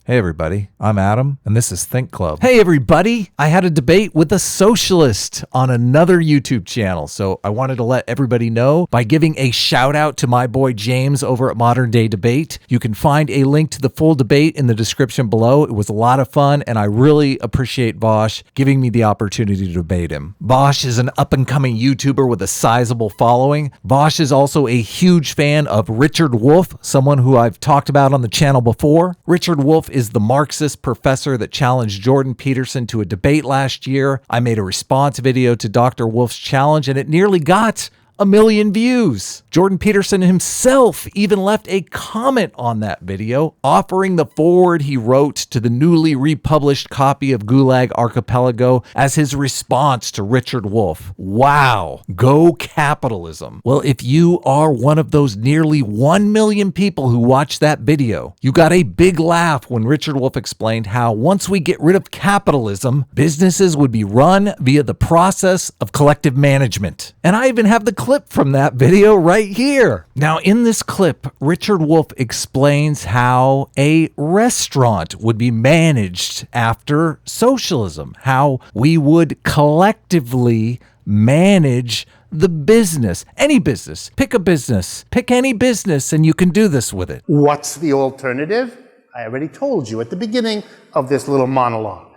Hey everybody, I'm Adam, and this is Think Club. Hey everybody, I had a debate with a socialist on another YouTube channel, so I wanted to let everybody know by giving a shout out to my boy James over at Modern Day Debate. You can find a link to the full debate in the description below. It was a lot of fun, and I really appreciate Vaush giving me the opportunity to debate him. Vaush is an up-and-coming YouTuber with a sizable following. Vaush is also a huge fan of RichardDWolff, someone who I've talked about on the channel before. RichardDWolff is the Marxist professor that challenged Jordan Peterson to a debate last year. I made a response video to Dr. Wolff's challenge, and it nearly got 1 million views. Jordan Peterson himself even left a comment on that video, offering the foreword he wrote to the newly republished copy of Gulag Archipelago as his response to RichardDWolff. Wow, go capitalism. Well, if you are one of those nearly 1 million people who watched that video, you got a big laugh when RichardDWolff explained how once we get rid of capitalism, businesses would be run via the process of collective management. And I even have the clip from that video right here. Now, in this clip, RichardDWolff explains how a restaurant would be managed after socialism, how we would collectively manage the business. Any business. Pick a business. Pick any business and you can do this with it. What's the alternative? I already told you at the beginning of this little monologue.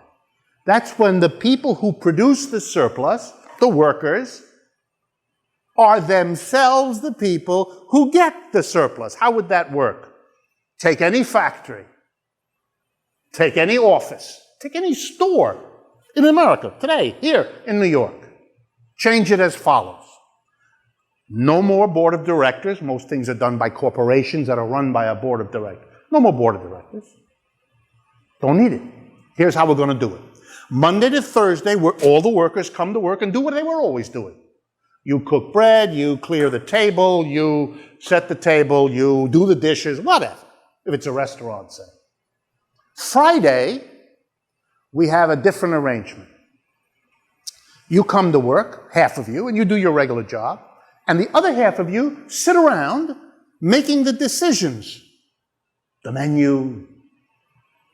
That's when the people who produce the surplus, the workers, are themselves the people who get the surplus. How would that work? Take any factory, take any office, take any store in America today, here in New York. Change it as follows. No more board of directors. Most things are done by corporations that are run by a board of directors. No more board of directors. Don't need it. Here's how we're going to do it. Monday to Thursday, where all the workers come to work and do what they were always doing. You cook bread, you clear the table, you set the table, you do the dishes, whatever, if it's a restaurant, say. Friday, we have a different arrangement. You come to work, half of you, and you do your regular job, and the other half of you sit around making the decisions. The menu,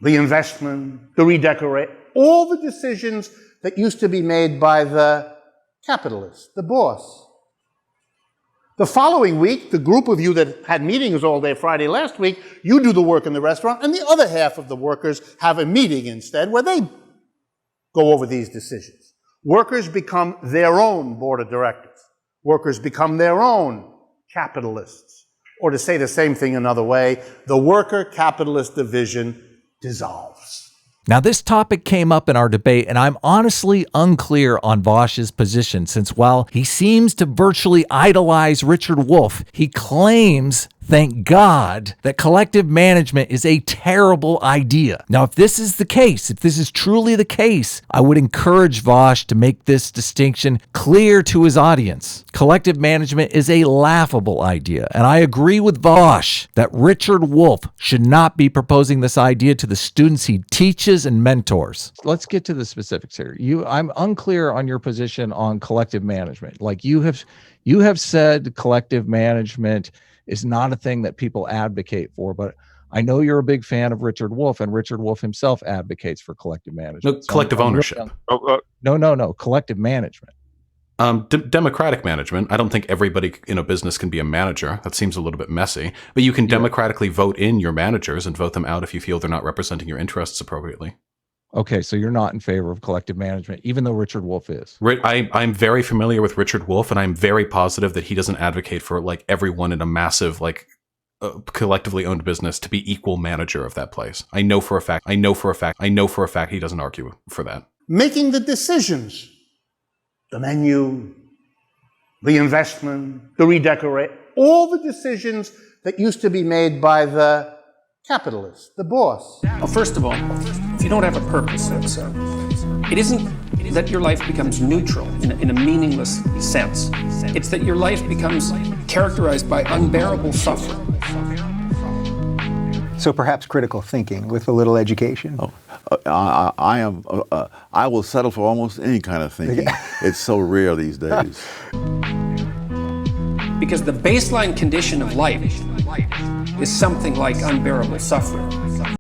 the investment, the redecorate, all the decisions that used to be made by the capitalist, the boss. The following week, the group of you that had meetings all day Friday last week, you do the work in the restaurant, and the other half of the workers have a meeting instead where they go over these decisions. Workers become their own board of directors. Workers become their own capitalists. Or to say the same thing another way, the worker-capitalist division dissolves. Now, this topic came up in our debate, and I'm honestly unclear on Vaush's position, since while he seems to virtually idolize RichardDWolff, he claims, thank God, that collective management is a terrible idea. Now, if this is the case, if this is truly the case, I would encourage Vaush to make this distinction clear to his audience. Collective management is a laughable idea, and I agree with Vaush that RichardDWolff should not be proposing this idea to the students he teaches and mentors. Let's get to the specifics here. I'm unclear on your position on collective management. Like you have said collective management is not a thing that people advocate for, but I know you're a big fan of RichardDWolff, and RichardDWolff himself advocates for collective management. No, collective ownership. No, collective management. Democratic management. I don't think everybody in a business can be a manager. That seems a little bit messy, but you can democratically vote in your managers and vote them out if you feel they're not representing your interests appropriately. Okay, so you're not in favor of collective management, even though RichardDWolff is. I'm very familiar with RichardDWolff, and I'm very positive that he doesn't advocate for like everyone in a massive collectively owned business to be equal manager of that place. I know for a fact he doesn't argue for that. Making the decisions, the menu, the investment, the redecorate, all the decisions that used to be made by the capitalist, the boss. Well, first of all, if you don't have a purpose, it isn't that your life becomes neutral in a meaningless sense. It's that your life becomes characterized by unbearable suffering. So perhaps critical thinking with a little education. I will settle for almost any kind of thinking. It's so rare these days. Because the baseline condition of life is something like unbearable suffering.